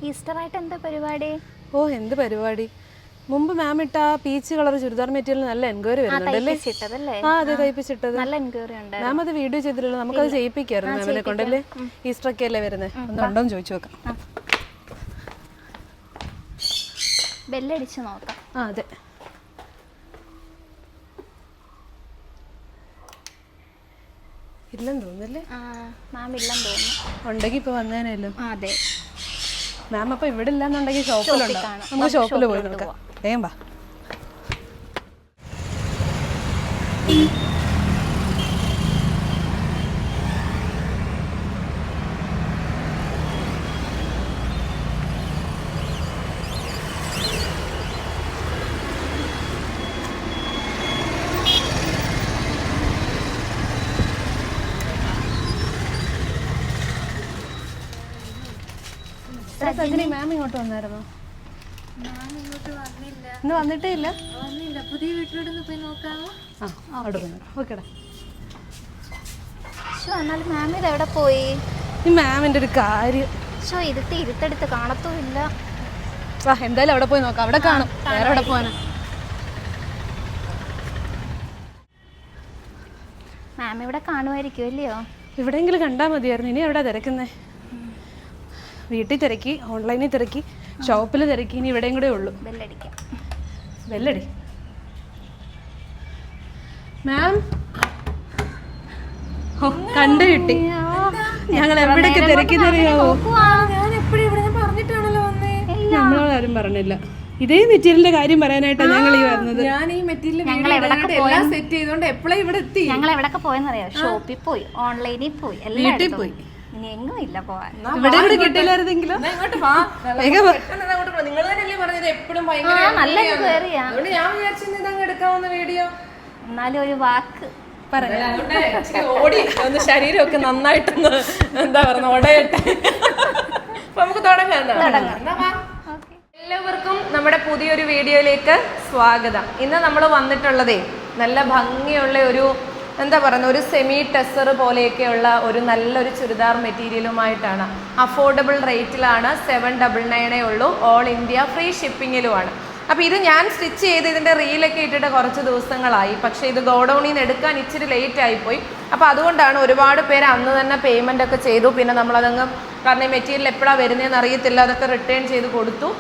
Easter ആയിട്ട് എന്താ പരിപാടി? ഓ എന്ത് പരിപാടി, മുമ്പ് മാം ഇട്ട ആ പീച്ച് കളർ ചുരിദാർ മെറ്റീരിയൽ നല്ല എൻക്വയറി വരുന്നുണ്ടല്ലേ? ആ അതെ, തയ്പ്പിച്ചിട്ടത്. നല്ല എൻക്വയറി ഉണ്ട്. മാം അത് വീഡിയോ ചെയ്തില്ലല്ലോ, നമുക്കത് ചെയ്യിപ്പിക്കായിരുന്നു മാമിനെ കൊണ്ടല്ലേ. ഈസ്റ്റർ ഒക്കെ അല്ലേ വരുന്നത്, ഒന്നുണ്ടോന്ന് ചോദിച്ചു നോക്കാം. ബെല്ലടിച്ച് നോക്കാം. ആ അതെ, ഇല്ലെന്ന് തോന്നുന്നല്ലേ? മാം ഇല്ലെന്ന് തോന്നുന്നു. ഉണ്ടെങ്കിൽ ഇപ്പൊ വന്നേനല്ലോ. അതെ, മാം അപ്പൊ ഇവിടെ ഇല്ലാന്നുണ്ടെങ്കിൽ ഷോപ്പിലുണ്ടോ? നമുക്ക് ഷോപ്പിൽ പോയി നോക്കാം. വേഗം വാ. മാം ഇങ്ങോട്ട് വന്നായിരുന്നോ? ഇന്ന് വന്നിട്ടേ ഇല്ല. പുതിയ വീട്ടിലോട്ട് പോയി നോക്കാമോ? ഓക്കേടാ. എന്നാലും മാം ഇത് എവിടെ പോയി? ഈ മാമിന്റെ ഒരു കാര്യം, ഇരുത്തെടുത്ത് കാണത്തുമില്ല. എന്തായാലും അവിടെ പോയി നോക്കാം, അവിടെ കാണും. വേറെ എവിടെ പോവാനാ? മാം ഇവിടെ കാണുമായിരിക്കും അല്ലയോ? എവിടെയെങ്കിലും കണ്ടാൽ മതിയായിരുന്നു. ഇനി എവിടെ തിരക്കുന്നേ? വീട്ടിൽ തിരക്കി, ഓൺലൈനിൽ തിരക്കി, ഷോപ്പിൽ തിരക്കി, ഇനി ഇവിടെയും കൂടെ ഉള്ളൂ. ബെല്ലടിക്കാം. ബെല്ലടി. മാം കണ്ടു കിട്ടി. ഞങ്ങൾ എവിടെയൊക്കെ തിരക്കിന്നറിയാവോ? നമ്മളോടാരും പറഞ്ഞില്ല. ഇതേ മെറ്റീരിയലിന്റെ കാര്യം പറയാനായിട്ടാണ് ഞങ്ങൾ ഈ വരുന്നത്. ഞാൻ ഈ മെറ്റീരിയൽ സെറ്റ് ചെയ്തോണ്ട് എപ്പോഴും ഇവിടെ എത്തി. ഞങ്ങൾ എവിടൊക്കെ പോയെന്നറിയാം? ഷോപ്പിൽ പോയി, ഓൺലൈനിൽ പോയി, വീട്ടിൽ പോയി. ഇനി എങ്ങും ഇല്ല പോവാൻ. ഇവിടെ ഇവിടെ കിട്ടില്ലായിരുന്നെങ്കിലും നിങ്ങൾ തന്നെയല്ലേ പറഞ്ഞത് എപ്പോഴും നല്ല എൻക്വയറിയാ. അതുകൊണ്ട് ഞാൻ വിചാരിച്ചു ഇതങ്ങ് എടുക്കാവുന്ന വീഡിയോ. എന്നാലും ഒരു വാക്ക് ഓടി ഒന്ന് ശരീരമൊക്കെ നന്നായിട്ടൊന്ന് എന്താ പറയുക ഓടയട്ടെ. അപ്പൊ നമുക്ക് തുടങ്ങാം. എല്ലാവർക്കും നമ്മുടെ പുതിയൊരു വീഡിയോയിലേക്ക് സ്വാഗതം. ഇന്ന് നമ്മൾ വന്നിട്ടുള്ളതേ നല്ല ഭംഗിയുള്ള ഒരു എന്താ പറയുക, ഒരു സെമി ടെസർ പോലെയൊക്കെയുള്ള ഒരു നല്ലൊരു ചുരിദാർ മെറ്റീരിയലുമായിട്ടാണ്. അഫോർഡബിൾ റേറ്റിലാണ്. 799 ഉള്ളൂ. ഓൾ ഇന്ത്യ ഫ്രീ ഷിപ്പിങ്ങിലുമാണ്. അപ്പോൾ ഇത് ഞാൻ സ്റ്റിച്ച് ചെയ്ത് ഇതിൻ്റെ റീലൊക്കെ ഇട്ടിട്ട് കുറച്ച് ദിവസങ്ങളായി. പക്ഷേ ഇത് ഗോഡൗണിൽ നിന്ന് എടുക്കാൻ ഇച്ചിരി ലേറ്റ് ആയിപ്പോയി. അപ്പോൾ അതുകൊണ്ടാണ് ഒരുപാട് പേര് അന്ന് തന്നെ പേയ്മെൻ്റ് ഒക്കെ ചെയ്തു. പിന്നെ നമ്മളതങ്ങ് കാരണം ഈ മെറ്റീരിയൽ എപ്പോഴാണ് വരുന്നതെന്ന് അറിയത്തില്ല, അതൊക്കെ റിട്ടേൺ ചെയ്ത് കൊടുത്തു.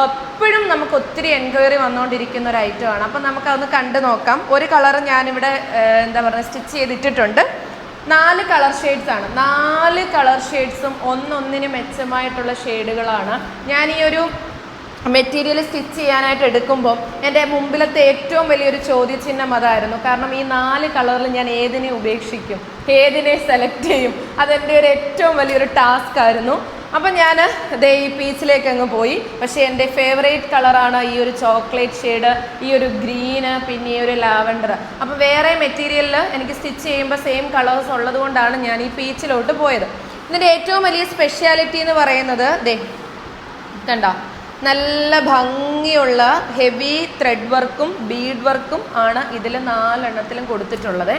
എപ്പോഴും നമുക്ക് ഒത്തിരി എൻക്വയറി വന്നുകൊണ്ടിരിക്കുന്ന ഒരു ഐറ്റമാണ്. അപ്പം നമുക്കതൊന്ന് കണ്ടു നോക്കാം. ഒരു കളർ ഞാനിവിടെ എന്താ പറയുക സ്റ്റിച്ച് ചെയ്തിട്ടിട്ടുണ്ട്. 4 കളർ ഷെയ്ഡ്സ് ആണ്. 4 കളർ ഷെയ്ഡ്സും ഒന്നൊന്നിന് മെച്ചമായിട്ടുള്ള ഷെയ്ഡുകളാണ്. ഞാൻ ഈ ഒരു മെറ്റീരിയൽ സ്റ്റിച്ച് ചെയ്യാനായിട്ട് എടുക്കുമ്പോൾ എൻ്റെ മുമ്പിലത്തെ ഏറ്റവും വലിയൊരു ചോദ്യചിഹ്നം അതായിരുന്നു. കാരണം ഈ 4 കളറിൽ ഞാൻ ഏതിനെ ഉപേക്ഷിക്കും, ഏതിനെ സെലക്ട് ചെയ്യും, അതെൻ്റെ ഒരു ഏറ്റവും വലിയൊരു ടാസ്ക് ആയിരുന്നു. അപ്പം ഞാൻ ദേ ഈ പീച്ചിലേക്ക് അങ്ങ് പോയി. പക്ഷേ എൻ്റെ ഫേവറേറ്റ് കളറാണ് ഈ ഒരു ചോക്ലേറ്റ് ഷെയ്ഡ്, ഈ ഒരു ഗ്രീന്, പിന്നെ ഈ ഒരു ലാവൻഡർ. അപ്പോൾ വേറെ മെറ്റീരിയലിൽ എനിക്ക് സ്റ്റിച്ച് ചെയ്യുമ്പോൾ സെയിം കളേഴ്സ് ഉള്ളത് കൊണ്ടാണ് ഞാൻ ഈ പീച്ചിലോട്ട് പോയത്. ഇതിൻ്റെ ഏറ്റവും വലിയ സ്പെഷ്യാലിറ്റി എന്ന് പറയുന്നത് ദേ കണ്ടോ, നല്ല ഭംഗിയുള്ള ഹെവി ത്രെഡ് വർക്കും ബീഡ് വർക്കും ആണ് ഇതിൽ 4 എണ്ണത്തിലും കൊടുത്തിട്ടുള്ളത്.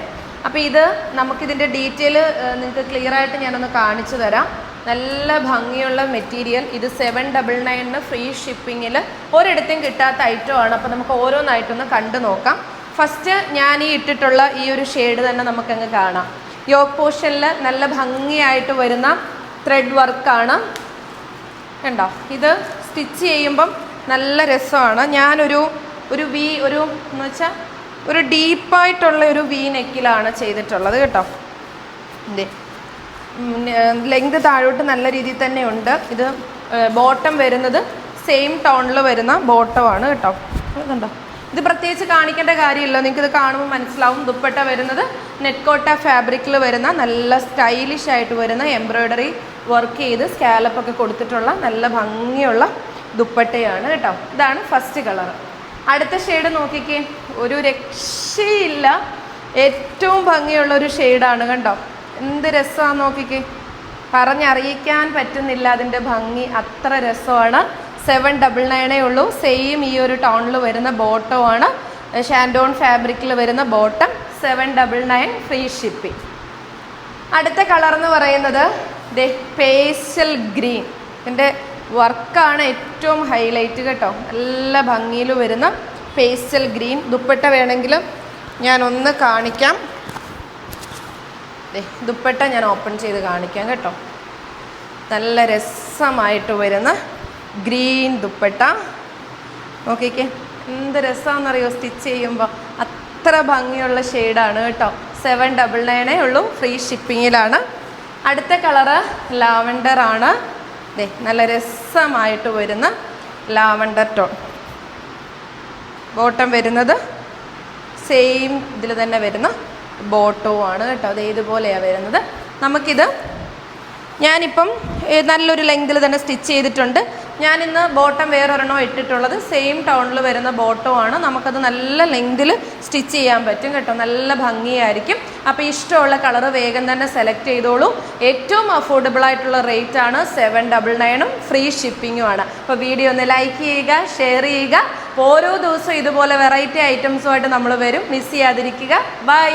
അപ്പോൾ ഇത് നമുക്കിതിൻ്റെ ഡീറ്റെയിൽ നിങ്ങൾക്ക് ക്ലിയർ ആയിട്ട് ഞാനൊന്ന് കാണിച്ചു തരാം. നല്ല ഭംഗിയുള്ള മെറ്റീരിയൽ. ഇത് 799 ഫ്രീ ഷിപ്പിങ്ങിൽ ഒരിടത്തും കിട്ടാത്ത ഐറ്റമാണ്. അപ്പോൾ നമുക്ക് ഓരോന്നായിട്ടൊന്ന് കണ്ടു നോക്കാം. ഫസ്റ്റ് ഞാൻ ഈ ഇട്ടിട്ടുള്ള ഈ ഒരു ഷെയ്ഡ് തന്നെ നമുക്കങ്ങ് കാണാം. യോക്ക് പോർഷനിൽ നല്ല ഭംഗിയായിട്ട് വരുന്ന ത്രെഡ് വർക്കാണ്. കണ്ടോ, ഇത് സ്റ്റിച്ച് ചെയ്യുമ്പം നല്ല രസമാണ്. ഞാനൊരു എന്ന് വെച്ചാൽ ഒരു ഡീപ്പായിട്ടുള്ള ഒരു വി നെക്കിലാണ് ചെയ്തിട്ടുള്ളത് കേട്ടോ. ലെങ്ത് താഴോട്ട് നല്ല രീതിയിൽ തന്നെ ഉണ്ട്. ഇത് ബോട്ടം വരുന്നത് സെയിം ടോണിൽ വരുന്ന ബോട്ടമാണ് കേട്ടോ. കണ്ടോ, ഇത് പ്രത്യേകിച്ച് കാണിക്കേണ്ട കാര്യമില്ല, നിങ്ങൾക്കിത് കാണുമ്പോൾ മനസ്സിലാവും. ദുപ്പട്ട വരുന്നത് നെറ്റ് കോട്ട ഫാബ്രിക്കിൽ വരുന്ന നല്ല സ്റ്റൈലിഷ് ആയിട്ട് വരുന്ന എംബ്രോയ്ഡറി വർക്ക് ചെയ്ത് സ്കാലപ്പൊക്കെ കൊടുത്തിട്ടുള്ള നല്ല ഭംഗിയുള്ള ദുപ്പട്ടയാണ് കേട്ടോ. ഇതാണ് ഫസ്റ്റ് കളർ. അടുത്ത ഷെയ്ഡ് നോക്കിക്കേ, ഒരു രക്ഷയില്ല, ഏറ്റവും ഭംഗിയുള്ള ഒരു ഷെയ്ഡാണ് കണ്ടോ. എന്ത് രസമാണെന്ന് നോക്കിക്കേ, പറഞ്ഞറിയിക്കാൻ പറ്റുന്നില്ല അതിൻ്റെ ഭംഗി, അത്ര രസമാണ്. 799 ഉള്ളൂ. സെയിം ഈ ഒരു ടോണിൽ വരുന്ന ബോട്ടമാണ്. ഷാൻഡോൺ ഫാബ്രിക്കിൽ വരുന്ന ബോട്ടം. 799 free shipping. അടുത്ത കളർ എന്ന് പറയുന്നത് പേസ്റ്റൽ ഗ്രീൻ. എൻ്റെ വർക്കാണ് ഏറ്റവും ഹൈലൈറ്റ് കേട്ടോ. നല്ല ഭംഗിയിൽ വരുന്ന പേസ്റ്റൽ ഗ്രീൻ. ദുപ്പട്ട വേണമെങ്കിലും ഞാനൊന്ന് കാണിക്കാം. ദുപ്പട്ട ഞാൻ ഓപ്പൺ ചെയ്ത് കാണിക്കാം കേട്ടോ. നല്ല രസമായിട്ട് വരുന്ന ഗ്രീൻ ദുപ്പട്ട. നോക്കിക്കേ എന്ത് രസമാണെന്നറിയോ സ്റ്റിച്ച് ചെയ്യുമ്പോൾ. അത്ര ഭംഗിയുള്ള ഷെയ്ഡാണ് കേട്ടോ. 799 ഉള്ളൂ, ഫ്രീ ഷിപ്പിങ്ങിലാണ്. അടുത്ത കളറ് ലാവൻഡർ ആണ്. നല്ല രസമായിട്ട് വരുന്ന ലാവൻഡർ ടോൺ. ബോട്ടം വരുന്നത് സെയിം ഇതിൽ തന്നെ വരുന്ന ബോട്ടവും ആണ് കേട്ടോ. അത് ഇതുപോലെയാണ് വരുന്നത്. നമുക്കിത് ഞാനിപ്പം നല്ലൊരു ലെങ്തിൽ തന്നെ സ്റ്റിച്ച് ചെയ്തിട്ടുണ്ട്. ഞാനിന്ന് ബോട്ടം വേറൊരെണ്ണം ഇട്ടിട്ടുള്ളത് സെയിം ടൗണിൽ വരുന്ന ബോട്ടമാണ്. നമുക്കത് നല്ല ലെങ്തിൽ സ്റ്റിച്ച് ചെയ്യാൻ പറ്റും കേട്ടോ. നല്ല ഭംഗിയായിരിക്കും. അപ്പോൾ ഇഷ്ടമുള്ള കളറ് വേഗം തന്നെ സെലക്ട് ചെയ്തോളൂ. ഏറ്റവും അഫോർഡബിൾ ആയിട്ടുള്ള റേറ്റ് ആണ് 799 ഫ്രീ ഷിപ്പിങ്ങുമാണ്. അപ്പോൾ വീഡിയോ ഒന്ന് ലൈക്ക് ചെയ്യുക, ഷെയർ ചെയ്യുക. ഓരോ ദിവസവും ഇതുപോലെ വെറൈറ്റി ഐറ്റംസുമായിട്ട് നമ്മൾ വരും. മിസ് ചെയ്യാതിരിക്കുക. ബൈ.